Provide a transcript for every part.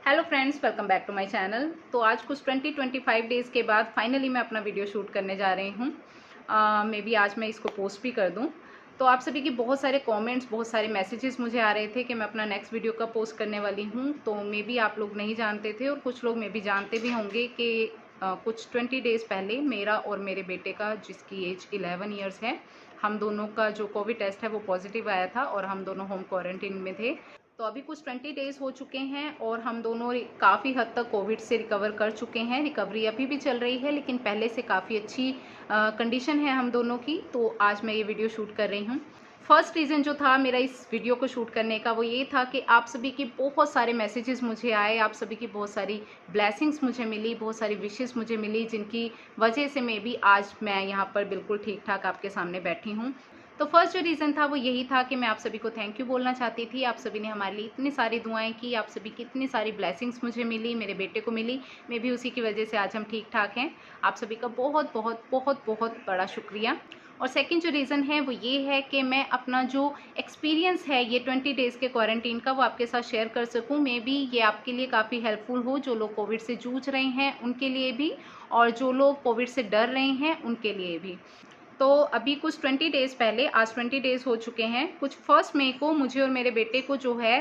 Hello friends, welcome back to my channel. तो आज कुछ 20-25 डेज़ के बाद फाइनली मैं अपना वीडियो शूट करने जा रही हूँ। मे बी आज मैं इसको पोस्ट भी कर दूँ। तो आप सभी की बहुत सारे कमेंट्स, बहुत सारे मैसेजेस मुझे आ रहे थे कि मैं अपना नेक्स्ट वीडियो कब पोस्ट करने वाली हूँ। तो मे बी आप लोग नहीं जानते थे और कुछ लोग मे बी जानते भी होंगे कि कुछ 20 डेज़ पहले मेरा और मेरे बेटे का, जिसकी एज 11 ईयर्स है, हम दोनों का जो कोविड टेस्ट है वो पॉजिटिव आया था और हम दोनों होम क्वारंटीन में थे। तो अभी कुछ 20 डेज़ हो चुके हैं और हम दोनों काफ़ी हद तक कोविड से रिकवर कर चुके हैं। रिकवरी अभी भी चल रही है, लेकिन पहले से काफ़ी अच्छी कंडीशन है हम दोनों की। तो आज मैं ये वीडियो शूट कर रही हूँ। फर्स्ट रीज़न जो था मेरा इस वीडियो को शूट करने का, वो ये था कि आप सभी की बहुत सारे मैसेजेस मुझे आए, आप सभी की बहुत सारी ब्लेसिंग्स मुझे मिली, बहुत सारी विशेस मुझे मिली, जिनकी वजह से मे बी आज मैं यहाँ पर बिल्कुल ठीक ठाक आपके सामने बैठी हूँ। तो फर्स्ट जो रीज़न था वो यही था कि मैं आप सभी को थैंक यू बोलना चाहती थी। आप सभी ने हमारे लिए इतनी सारी दुआएं की, आप सभी की इतनी सारी ब्लेसिंग्स मुझे मिली, मेरे बेटे को मिली। मे भी उसी की वजह से आज हम ठीक ठाक हैं। आप सभी का बहुत बहुत बहुत बहुत बड़ा शुक्रिया। और सेकंड जो रीज़न है वो ये है कि मैं अपना जो एक्सपीरियंस है ये 20 डेज़ के क्वारंटीन का, वो आपके साथ शेयर कर सकूं। मे बी ये आपके लिए काफ़ी हेल्पफुल हो, जो लोग कोविड से जूझ रहे हैं उनके लिए भी, और जो लोग कोविड से डर रहे हैं उनके लिए भी। तो अभी कुछ 20 डेज़ पहले, आज 20 डेज़ हो चुके हैं, कुछ 1 मई को मुझे और मेरे बेटे को जो है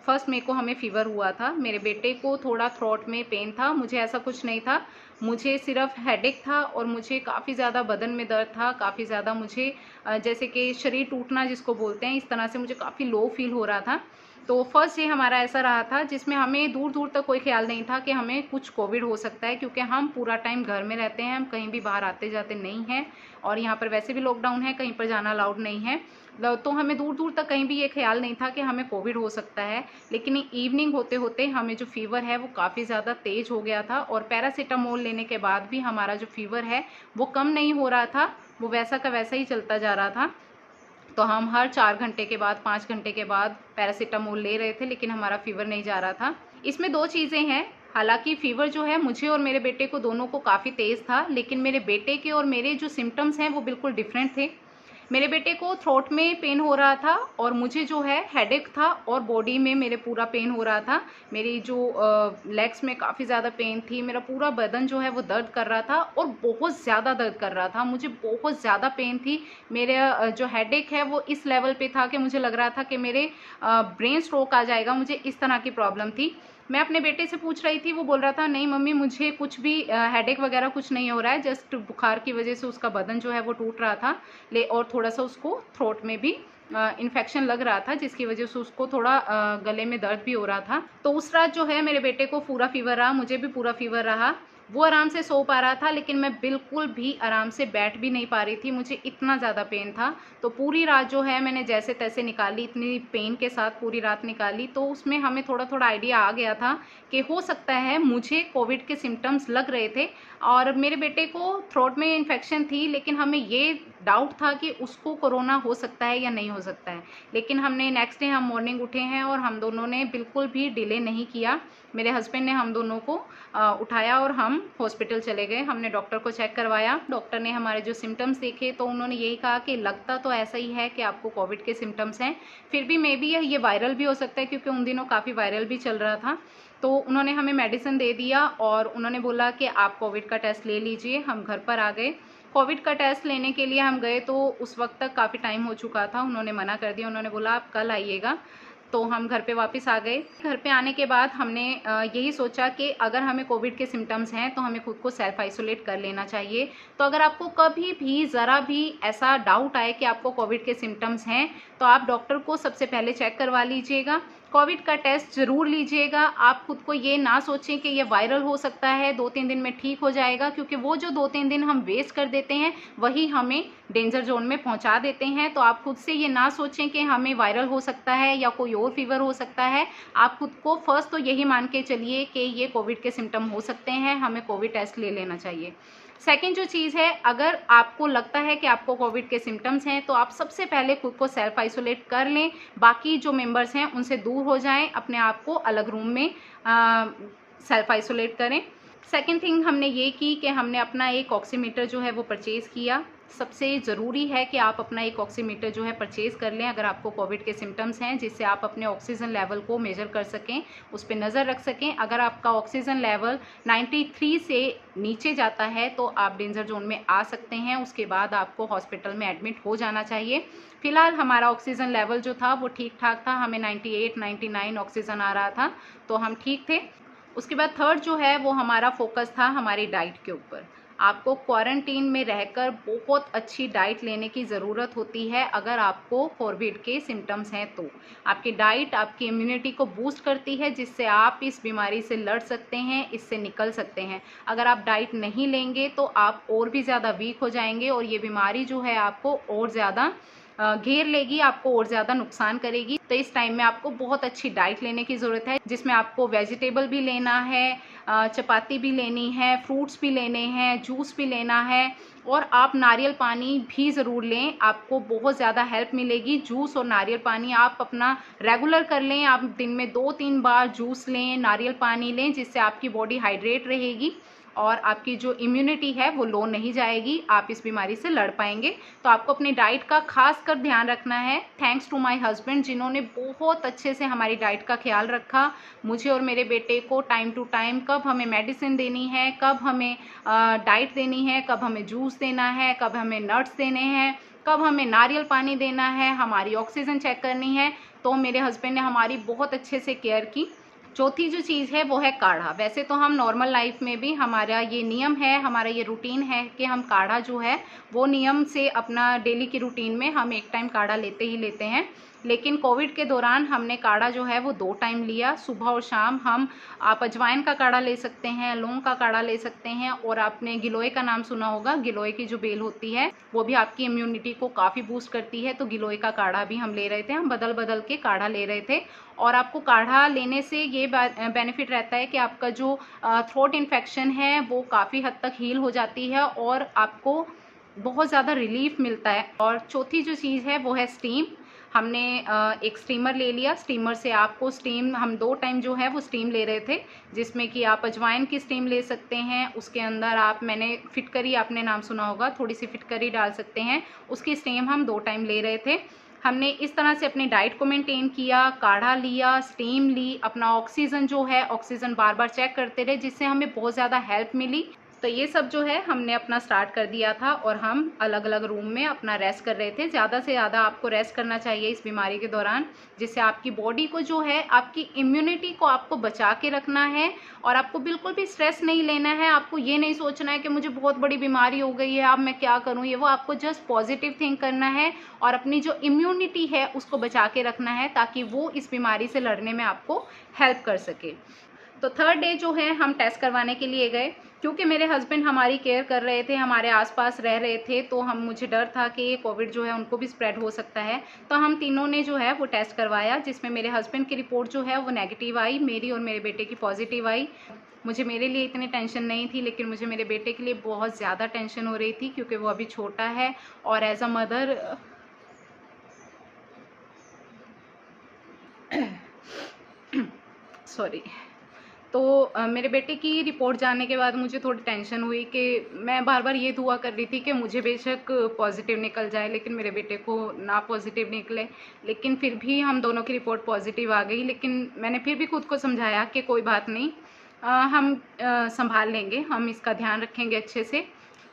1 मई को हमें फ़ीवर हुआ था। मेरे बेटे को थोड़ा थ्रोट में पेन था, मुझे ऐसा कुछ नहीं था। मुझे सिर्फ हेडेक था और मुझे काफ़ी ज़्यादा बदन में दर्द था, काफ़ी ज़्यादा मुझे जैसे कि शरीर टूटना जिसको बोलते हैं, इस तरह से मुझे काफ़ी लो फील हो रहा था। तो फर्स्ट डे हमारा ऐसा रहा था जिसमें हमें दूर दूर तक कोई ख्याल नहीं था कि हमें कुछ कोविड हो सकता है, क्योंकि हम पूरा टाइम घर में रहते हैं, हम कहीं भी बाहर आते जाते नहीं हैं और यहाँ पर वैसे भी लॉकडाउन है, कहीं पर जाना अलाउड नहीं है। तो हमें दूर दूर तक कहीं भी ये ख्याल नहीं था कि हमें कोविड हो सकता है। लेकिन इवनिंग होते होते हमें जो फीवर है वो काफ़ी ज़्यादा तेज़ हो गया था और पैरासीटामोल लेने के बाद भी हमारा जो फीवर है वो कम नहीं हो रहा था, वो वैसा का वैसा ही चलता जा रहा था। तो हम हर 4 घंटे के बाद, 5 घंटे के बाद पैरासीटामोल ले रहे थे, लेकिन हमारा फीवर नहीं जा रहा था। इसमें 2 चीज़ें हैं। हालांकि फीवर जो है मुझे और मेरे बेटे को दोनों को काफ़ी तेज़ था, लेकिन मेरे बेटे के और मेरे जो सिम्टम्स हैं वो बिल्कुल डिफरेंट थे। मेरे बेटे को थ्रोट में पेन हो रहा था और मुझे जो है हेडेक था और बॉडी में मेरे पूरा पेन हो रहा था। मेरी जो लेग्स में काफ़ी ज़्यादा पेन थी, मेरा पूरा बदन जो है वो दर्द कर रहा था और बहुत ज़्यादा दर्द कर रहा था, मुझे बहुत ज़्यादा पेन थी। मेरे जो हेडेक है वो इस लेवल पे था कि मुझे लग रहा था कि मेरे ब्रेन स्ट्रोक आ जाएगा, मुझे इस तरह की प्रॉब्लम थी। मैं अपने बेटे से पूछ रही थी, वो बोल रहा था नहीं मम्मी मुझे कुछ भी हेडेक वगैरह कुछ नहीं हो रहा है, जस्ट बुखार की वजह से उसका बदन जो है वो टूट रहा था, ले और थोड़ा सा उसको थ्रोट में भी इन्फेक्शन लग रहा था, जिसकी वजह से उसको थोड़ा गले में दर्द भी हो रहा था। तो उस रात जो है मेरे बेटे को पूरा फीवर रहा, मुझे भी पूरा फीवर रहा। वो आराम से सो पा रहा था, लेकिन मैं बिल्कुल भी आराम से बैठ भी नहीं पा रही थी, मुझे इतना ज़्यादा पेन था। तो पूरी रात जो है मैंने जैसे तैसे निकाली, इतनी पेन के साथ पूरी रात निकाली। तो उसमें हमें थोड़ा थोड़ा आइडिया आ गया था कि हो सकता है मुझे कोविड के सिम्टम्स लग रहे थे और मेरे बेटे को थ्रोट में इन्फेक्शन थी, लेकिन हमें ये डाउट था कि उसको कोरोना हो सकता है या नहीं हो सकता है। लेकिन हमने नेक्स्ट डे हम मॉर्निंग उठे हैं और हम दोनों ने बिल्कुल भी डिले नहीं किया। मेरे हस्बैंड ने हम दोनों को उठाया और हम हॉस्पिटल चले गए। हमने डॉक्टर को चेक करवाया। डॉक्टर ने हमारे जो सिम्टम्स देखे तो उन्होंने यही कहा कि लगता तो ऐसा ही है कि आपको कोविड के सिम्टम्स हैं, फिर भी मे बी ये वायरल भी हो सकता है, क्योंकि उन दिनों काफ़ी वायरल भी चल रहा था। तो उन्होंने हमें मेडिसिन दे दिया और उन्होंने बोला कि आप कोविड का टेस्ट ले लीजिए। हम घर पर आ गए। कोविड का टेस्ट लेने के लिए हम गए तो उस वक्त तक काफ़ी टाइम हो चुका था, उन्होंने मना कर दिया। उन्होंने बोला आप कल आइएगा। तो हम घर पे वापस आ गए। घर पे आने के बाद हमने यही सोचा कि अगर हमें कोविड के सिम्टम्स हैं तो हमें खुद को सेल्फ आइसोलेट कर लेना चाहिए। तो अगर आपको कभी भी ज़रा भी ऐसा डाउट आए कि आपको कोविड के सिम्टम्स हैं, तो आप डॉक्टर को सबसे पहले चेक करवा लीजिएगा। कोविड का टेस्ट ज़रूर लीजिएगा। आप खुद को ये ना सोचें कि ये वायरल हो सकता है, 2-3 दिन में ठीक हो जाएगा, क्योंकि वो जो 2-3 दिन हम वेस्ट कर देते हैं वही हमें डेंजर जोन में पहुंचा देते हैं। तो आप खुद से ये ना सोचें कि हमें वायरल हो सकता है या कोई और फीवर हो सकता है। आप खुद को फर्स्ट तो यही मान के चलिए कि ये कोविड के सिम्टम हो सकते हैं, हमें कोविड टेस्ट ले लेना चाहिए। सेकेंड जो चीज़ है, अगर आपको लगता है कि आपको कोविड के सिम्टम्स हैं तो आप सबसे पहले खुद को सेल्फ आइसोलेट कर लें। बाकी जो मेंबर्स हैं उनसे दूर हो जाएं, अपने आप को अलग रूम में सेल्फ आइसोलेट करें। सेकेंड थिंग हमने ये की कि हमने अपना एक ऑक्सीमीटर जो है वो परचेज़ किया। सबसे ज़रूरी है कि आप अपना एक ऑक्सीमीटर जो है परचेज़ कर लें अगर आपको कोविड के सिम्टम्स हैं, जिससे आप अपने ऑक्सीजन लेवल को मेज़र कर सकें, उस पे नज़र रख सकें। अगर आपका ऑक्सीजन लेवल 93 से नीचे जाता है तो आप डेंजर जोन में आ सकते हैं। उसके बाद आपको हॉस्पिटल में एडमिट हो जाना चाहिए। फिलहाल हमारा ऑक्सीजन लेवल जो था वो ठीक ठाक था, हमें 98 99 ऑक्सीजन आ रहा था, तो हम ठीक थे। उसके बाद थर्ड जो है वो हमारा फोकस था हमारी डाइट के ऊपर। आपको क्वारंटीन में रहकर बहुत अच्छी डाइट लेने की ज़रूरत होती है अगर आपको कोविड के सिम्टम्स हैं तो। आपकी डाइट आपकी इम्यूनिटी को बूस्ट करती है, जिससे आप इस बीमारी से लड़ सकते हैं, इससे निकल सकते हैं। अगर आप डाइट नहीं लेंगे तो आप और भी ज़्यादा वीक हो जाएंगे और ये बीमारी जो है आपको और ज़्यादा घेर लेगी, आपको और ज़्यादा नुकसान करेगी। तो इस टाइम में आपको बहुत अच्छी डाइट लेने की ज़रूरत है, जिसमें आपको वेजिटेबल भी लेना है, चपाती भी लेनी है, फ्रूट्स भी लेने हैं, जूस भी लेना है और आप नारियल पानी भी ज़रूर लें, आपको बहुत ज़्यादा हेल्प मिलेगी। जूस और नारियल पानी आप अपना रेगुलर कर लें, आप दिन में 2-3 बार जूस लें, नारियल पानी लें, जिससे आपकी बॉडी हाइड्रेट रहेगी और आपकी जो इम्यूनिटी है वो लो नहीं जाएगी, आप इस बीमारी से लड़ पाएंगे। तो आपको अपनी डाइट का खास कर ध्यान रखना है। थैंक्स टू माय हस्बैंड, जिन्होंने बहुत अच्छे से हमारी डाइट का ख्याल रखा। मुझे और मेरे बेटे को टाइम टू टाइम कब हमें मेडिसिन देनी है, कब हमें डाइट देनी है, कब हमें जूस देना है, कब हमें नट्स देने हैं, कब हमें नारियल पानी देना है, हमारी ऑक्सीजन चेक करनी है। तो मेरे हस्बैंड ने हमारी बहुत अच्छे से केयर की। चौथी जो चीज़ है वो है काढ़ा। वैसे तो हम नॉर्मल लाइफ में भी हमारा ये नियम है, हमारा ये रूटीन है कि हम काढ़ा जो है वो नियम से अपना डेली की रूटीन में हम एक टाइम काढ़ा लेते ही लेते हैं। लेकिन कोविड के दौरान हमने काढ़ा जो है वो 2 टाइम लिया, सुबह और शाम। आप अजवाइन का काढ़ा ले सकते हैं, लौंग का काढ़ा ले सकते हैं और आपने गिलोय का नाम सुना होगा। गिलोय की जो बेल होती है वो भी आपकी इम्यूनिटी को काफ़ी बूस्ट करती है, तो गिलोय का काढ़ा भी हम ले रहे थे। हम बदल बदल के काढ़ा ले रहे थे और आपको काढ़ा लेने से ये बेनिफिट रहता है कि आपका जो थ्रोट इन्फेक्शन है वो काफ़ी हद तक हील हो जाती है और आपको बहुत ज़्यादा रिलीफ मिलता है। और चौथी जो चीज़ है वो है स्टीम। हमने एक स्टीमर ले लिया। स्टीमर से आपको स्टीम, हम 2 टाइम जो है वो स्टीम ले रहे थे, जिसमें कि आप अजवाइन की स्टीम ले सकते हैं। उसके अंदर मैंने फिटकरी, आपने नाम सुना होगा, थोड़ी सी फिटकरी डाल सकते हैं। उसकी स्टीम हम 2 टाइम ले रहे थे। हमने इस तरह से अपनी डाइट को मेंटेन किया, काढ़ा लिया, स्टीम ली, अपना ऑक्सीजन जो है ऑक्सीजन बार बार चेक करते रहे, जिससे हमें बहुत ज़्यादा हेल्प मिली। तो ये सब जो है हमने अपना स्टार्ट कर दिया था और हम अलग अलग रूम में अपना रेस्ट कर रहे थे। ज़्यादा से ज़्यादा आपको रेस्ट करना चाहिए इस बीमारी के दौरान, जिससे आपकी बॉडी को जो है, आपकी इम्यूनिटी को आपको बचा के रखना है और आपको बिल्कुल भी स्ट्रेस नहीं लेना है। आपको ये नहीं सोचना है कि मुझे बहुत बड़ी बीमारी हो गई है, अब मैं क्या करूँ, ये वो। आपको जस्ट पॉजिटिव थिंक करना है और अपनी जो इम्यूनिटी है उसको बचा के रखना है, ताकि वो इस बीमारी से लड़ने में आपको हेल्प कर सके। तो थर्ड डे जो है हम टेस्ट करवाने के लिए गए, क्योंकि मेरे हस्बैंड हमारी केयर कर रहे थे, हमारे आसपास रह रहे थे, तो मुझे डर था कि कोविड जो है उनको भी स्प्रेड हो सकता है। तो हम तीनों ने जो है वो टेस्ट करवाया, जिसमें मेरे हस्बैंड की रिपोर्ट जो है वो नेगेटिव आई, मेरी और मेरे बेटे की पॉजिटिव आई। मुझे, मेरे लिए इतनी टेंशन नहीं थी, लेकिन मुझे मेरे बेटे के लिए बहुत ज़्यादा टेंशन हो रही थी, क्योंकि वो अभी छोटा है और एज अ मदर सॉरी। तो मेरे बेटे की रिपोर्ट जानने के बाद मुझे थोड़ी टेंशन हुई कि मैं बार बार ये दुआ कर रही थी कि मुझे बेशक पॉजिटिव निकल जाए, लेकिन मेरे बेटे को ना पॉजिटिव निकले। लेकिन फिर भी हम दोनों की रिपोर्ट पॉजिटिव आ गई। लेकिन मैंने फिर भी खुद को समझाया कि कोई बात नहीं, हम संभाल लेंगे, हम इसका ध्यान रखेंगे अच्छे से।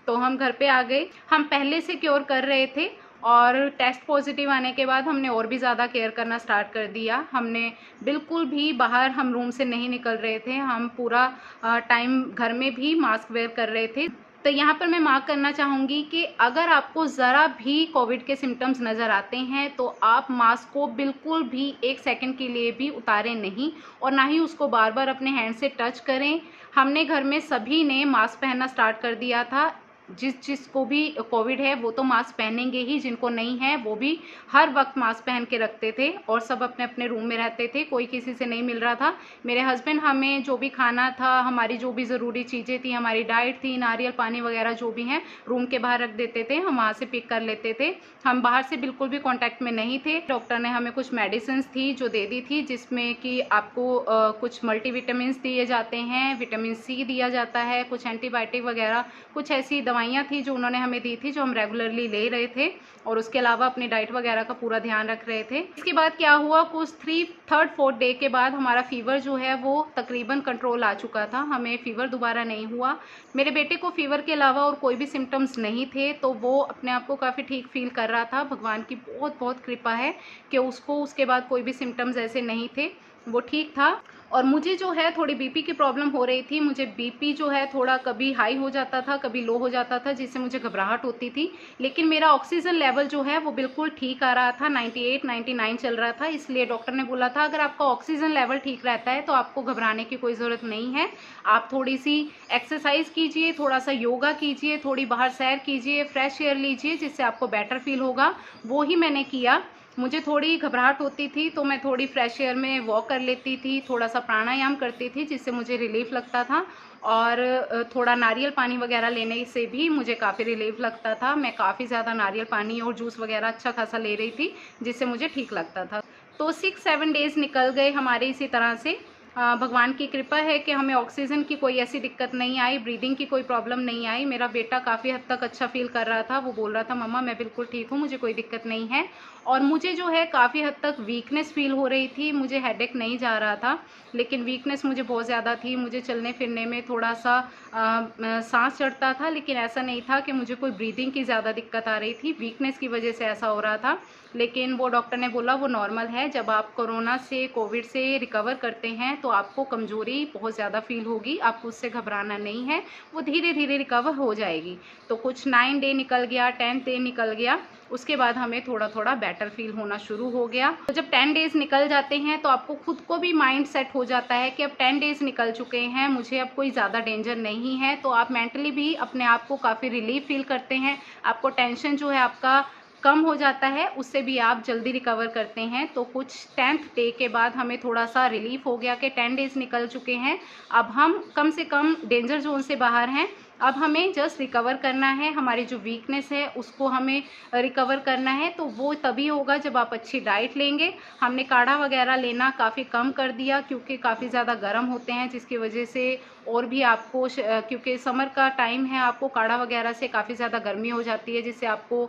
तो हम घर पे आ गए। हम पहले से क्योर कर रहे थे और टेस्ट पॉजिटिव आने के बाद हमने और भी ज़्यादा केयर करना स्टार्ट कर दिया। हमने बिल्कुल भी बाहर, हम रूम से नहीं निकल रहे थे, हम पूरा टाइम घर में भी मास्क वेयर कर रहे थे। तो यहाँ पर मैं मार्क करना चाहूँगी कि अगर आपको ज़रा भी कोविड के सिम्टम्स नज़र आते हैं तो आप मास्क को बिल्कुल भी 1 सेकंड के लिए भी उतारें नहीं और ना ही उसको बार बार अपने हैंड से टच करें। हमने घर में सभी ने मास्क पहनना स्टार्ट कर दिया था। जिसको भी कोविड है वो तो मास्क पहनेंगे ही, जिनको नहीं है वो भी हर वक्त मास्क पहन के रखते थे और सब अपने अपने रूम में रहते थे, कोई किसी से नहीं मिल रहा था। मेरे हस्बैंड हमें जो भी खाना था, हमारी जो भी ज़रूरी चीज़ें थी, हमारी डाइट थी, नारियल पानी वगैरह जो भी हैं, रूम के बाहर रख देते थे, हम वहाँ से पिक कर लेते थे। हम बाहर से बिल्कुल भी कॉन्टैक्ट में नहीं थे। डॉक्टर ने हमें कुछ मेडिसिन थी जो दे दी थी, जिसमें कि आपको कुछ मल्टीविटामिन दिए जाते हैं, विटामिन सी दिया जाता है, कुछ एंटीबायोटिक वगैरह, कुछ ऐसी दवाइयाँ थी जो उन्होंने हमें दी थी, जो हम रेगुलरली ले रहे थे, और उसके अलावा अपनी डाइट वगैरह का पूरा ध्यान रख रहे थे। इसके बाद क्या हुआ, कुछ 3rd-4th डे के बाद हमारा फ़ीवर जो है वो तकरीबन कंट्रोल आ चुका था, हमें फ़ीवर दोबारा नहीं हुआ। मेरे बेटे को फ़ीवर के अलावा और कोई भी सिम्टम्स नहीं थे, तो वो अपने आप को काफ़ी ठीक फ़ील कर रहा था। भगवान की बहुत बहुत कृपा है कि उसको उसके बाद कोई भी सिम्टम्स ऐसे नहीं थे, वो ठीक था। और मुझे जो है थोड़ी बीपी की प्रॉब्लम हो रही थी, मुझे बीपी जो है थोड़ा कभी हाई हो जाता था, कभी लो हो जाता था, जिससे मुझे घबराहट होती थी। लेकिन मेरा ऑक्सीजन लेवल जो है वो बिल्कुल ठीक आ रहा था, 98-99 चल रहा था। इसलिए डॉक्टर ने बोला था अगर आपका ऑक्सीजन लेवल ठीक रहता है तो आपको घबराने की कोई ज़रूरत नहीं है। आप थोड़ी सी एक्सरसाइज कीजिए, थोड़ा सा योगा कीजिए, थोड़ी बाहर सैर कीजिए, फ्रेश एयर लीजिए, जिससे आपको बेटर फील होगा। वो ही मैंने किया। मुझे थोड़ी घबराहट होती थी तो मैं थोड़ी फ्रेश एयर में वॉक कर लेती थी, थोड़ा सा प्राणायाम करती थी, जिससे मुझे रिलीफ लगता था। और थोड़ा नारियल पानी वगैरह लेने से भी मुझे काफ़ी रिलीफ लगता था। मैं काफ़ी ज़्यादा नारियल पानी और जूस वगैरह अच्छा खासा ले रही थी, जिससे मुझे ठीक लगता था। तो 6-7 डेज़ निकल गए हमारे इसी तरह से। भगवान की कृपा है कि हमें ऑक्सीजन की कोई ऐसी दिक्कत नहीं आई, ब्रीदिंग की कोई प्रॉब्लम नहीं आई। मेरा बेटा काफ़ी हद तक अच्छा फ़ील कर रहा था, वो बोल रहा था मम्मा मैं बिल्कुल ठीक हूँ, मुझे कोई दिक्कत नहीं है। और मुझे जो है काफ़ी हद तक वीकनेस फ़ील हो रही थी, मुझे हेडेक नहीं जा रहा था, लेकिन वीकनेस मुझे बहुत ज़्यादा थी। मुझे चलने फिरने में थोड़ा सा सांस चढ़ता था, लेकिन ऐसा नहीं था कि मुझे कोई ब्रीदिंग की ज़्यादा दिक्कत आ रही थी, वीकनेस की वजह से ऐसा हो रहा था। लेकिन वो डॉक्टर ने बोला वो नॉर्मल है, जब आप कोरोना से कोविड से रिकवर करते हैं तो आपको कमज़ोरी बहुत ज़्यादा फ़ील होगी, आपको उससे घबराना नहीं है, वो धीरे धीरे रिकवर हो जाएगी। तो कुछ 9 डे निकल गया, 10th डे निकल गया, उसके बाद हमें थोड़ा थोड़ा बेटर फील होना शुरू हो गया। तो जब 10 डेज़ निकल जाते हैं तो आपको खुद को भी माइंड सेट हो जाता है कि अब 10 डेज़ निकल चुके हैं, मुझे अब कोई ज़्यादा डेंजर नहीं है। तो आप मेंटली भी अपने आप को काफ़ी रिलीफ फील करते हैं, आपको टेंशन जो है आपका कम हो जाता है, उससे भी आप जल्दी रिकवर करते हैं। तो कुछ 10th डे के बाद हमें थोड़ा सा रिलीफ हो गया कि 10 डेज़ निकल चुके हैं, अब हम कम से कम डेंजर जोन से बाहर हैं। अब हमें जस्ट रिकवर करना है, हमारी जो वीकनेस है उसको हमें रिकवर करना है। तो वो तभी होगा जब आप अच्छी डाइट लेंगे। हमने काढ़ा वगैरह लेना काफ़ी कम कर दिया, क्योंकि काफ़ी ज़्यादा गर्म होते हैं, जिसकी वजह से और भी आपको क्योंकि समर का टाइम है, आपको काढ़ा वगैरह से काफ़ी ज़्यादा गर्मी हो जाती है, जिससे आपको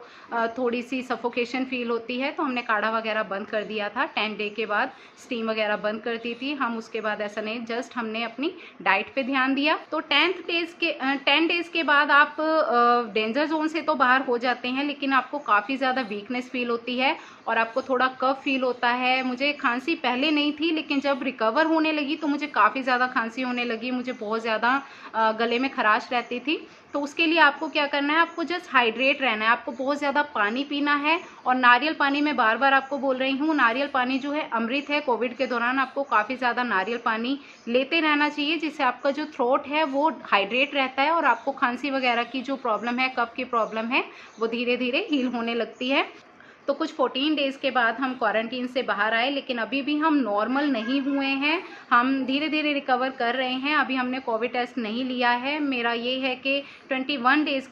थोड़ी सी सफोकेशन फील होती है। तो हमने काढ़ा वगैरह बंद कर दिया था। 10 डे के बाद स्टीम वगैरह बंद कर दी थी हम। उसके बाद ऐसा नहीं, जस्ट हमने अपनी डाइट पे ध्यान दिया। तो 10 डेज़ के बाद आप डेंजर जोन से तो बाहर हो जाते हैं, लेकिन आपको काफ़ी ज़्यादा वीकनेस फील होती है और आपको थोड़ा कफ फील होता है। मुझे खांसी पहले नहीं थी, लेकिन जब रिकवर होने लगी तो मुझे काफ़ी ज़्यादा खांसी होने लगी, मुझे बहुत ज़्यादा गले में खराश रहती थी। तो उसके लिए आपको क्या करना है, आपको जस्ट हाइड्रेट रहना है, आपको बहुत ज़्यादा पानी पीना है। और नारियल पानी, मैं बार बार आपको बोल रही हूँ, नारियल पानी जो है अमृत है। कोविड के दौरान आपको काफ़ी ज़्यादा नारियल पानी लेते रहना चाहिए, जिससे आपका जो थ्रोट है वो हाइड्रेट रहता है और आपको खांसी वगैरह की जो प्रॉब्लम है, कफ की प्रॉब्लम है, वो धीरे धीरे हील होने लगती है। तो कुछ 14 डेज़ के बाद हम क्वारंटीन से बाहर आए, लेकिन अभी भी हम नॉर्मल नहीं हुए हैं, हम धीरे धीरे रिकवर कर रहे हैं। अभी हमने कोविड टेस्ट नहीं लिया है। मेरा ये है कि 21 डेज़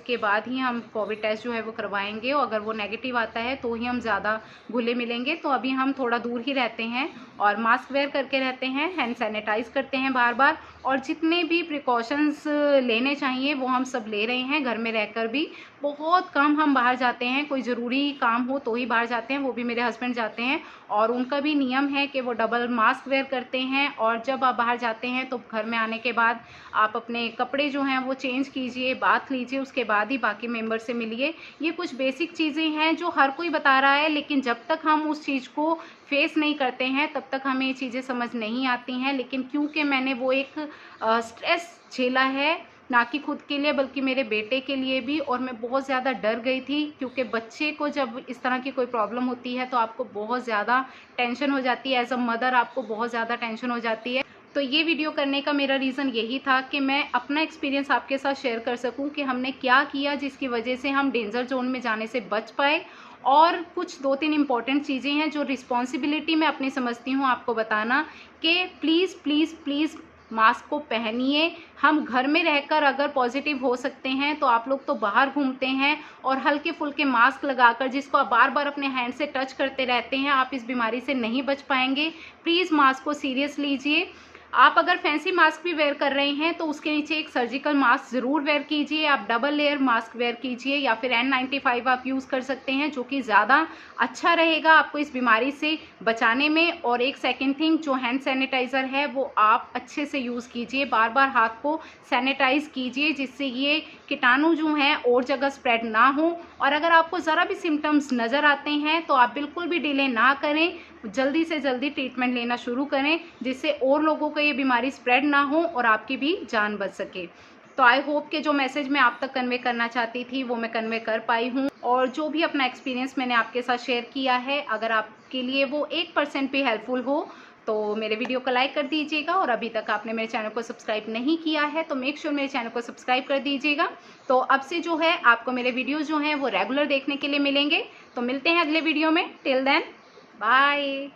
के बाद ही हम कोविड टेस्ट जो है वो करवाएंगे, और अगर वो नेगेटिव आता है तो ही हम ज़्यादा घुले मिलेंगे। तो अभी हम थोड़ा दूर ही रहते हैं और मास्क वेयर करके रहते हैं, हैंड सैनिटाइज करते हैं बार बार, और जितने भी प्रिकॉशंस लेने चाहिए वो हम सब ले रहे हैं। घर में रहकर भी बहुत कम हम बाहर जाते हैं, कोई ज़रूरी काम हो तो ही बाहर जाते हैं, वो भी मेरे हस्बैंड जाते हैं, और उनका भी नियम है कि वो डबल मास्क वेयर करते हैं। और जब आप बाहर जाते हैं तो घर में आने के बाद आप अपने कपड़े जो हैं वो चेंज कीजिए, बाथ लीजिए, उसके बाद ही बाकी मेंबर से मिलिए। ये कुछ बेसिक चीज़ें हैं जो हर कोई बता रहा है, लेकिन जब तक हम उस चीज़ को फेस नहीं करते हैं तब तक हमें ये चीज़ें समझ नहीं आती हैं। लेकिन क्योंकि मैंने वो एक स्ट्रेस झेला है, ना कि खुद के लिए बल्कि मेरे बेटे के लिए भी, और मैं बहुत ज़्यादा डर गई थी, क्योंकि बच्चे को जब इस तरह की कोई प्रॉब्लम होती है तो आपको बहुत ज़्यादा टेंशन हो जाती है। एज अ मदर आपको बहुत ज़्यादा टेंशन हो जाती है। तो ये वीडियो करने का मेरा रीज़न यही था कि मैं अपना एक्सपीरियंस आपके साथ शेयर कर सकूं कि हमने क्या किया जिसकी वजह से हम डेंजर जोन में जाने से बच पाए। और कुछ 2-3 इम्पॉर्टेंट चीज़ें हैं जो रिस्पॉन्सिबिलिटी मैं अपनी समझती हूँ आपको बताना, कि प्लीज़ प्लीज़ प्लीज़ मास्क को पहनिए। हम घर में रहकर अगर पॉजिटिव हो सकते हैं तो आप लोग तो बाहर घूमते हैं और हल्के फुल्के मास्क लगाकर, जिसको आप बार बार अपने हैंड से टच करते रहते हैं, आप इस बीमारी से नहीं बच पाएंगे। प्लीज़ मास्क को सीरियस लीजिए। आप अगर फैंसी मास्क भी वेयर कर रहे हैं तो उसके नीचे एक सर्जिकल मास्क ज़रूर वेयर कीजिए। आप डबल लेयर मास्क वेयर कीजिए या फिर N95 आप यूज़ कर सकते हैं, जो कि ज़्यादा अच्छा रहेगा आपको इस बीमारी से बचाने में। और एक सेकेंड थिंग, जो हैंड सैनिटाइज़र है वो आप अच्छे से यूज़ कीजिए, बार बार हाथ को सैनिटाइज़ कीजिए, जिससे ये कीटाणु जो हैं और जगह स्प्रेड ना हो। और अगर आपको ज़रा भी सिम्टम्स नज़र आते हैं तो आप बिल्कुल भी डिले ना करें, जल्दी से जल्दी ट्रीटमेंट लेना शुरू करें, जिससे और लोगों को ये बीमारी स्प्रेड ना हो और आपकी भी जान बच सके। तो आई होप कि जो मैसेज मैं आप तक कन्वे करना चाहती थी वो मैं कन्वे कर पाई हूँ। और जो भी अपना एक्सपीरियंस मैंने आपके साथ शेयर किया है, अगर आपके लिए वो 1% भी हेल्पफुल हो तो मेरे वीडियो को लाइक कर दीजिएगा। और अभी तक आपने मेरे चैनल को सब्सक्राइब नहीं किया है तो मेक श्योर मेरे चैनल को सब्सक्राइब कर दीजिएगा। तो अब से जो है आपको मेरे वीडियोज़ जो हैं वो रेगुलर देखने के लिए मिलेंगे। तो मिलते हैं अगले वीडियो में। Till then bye.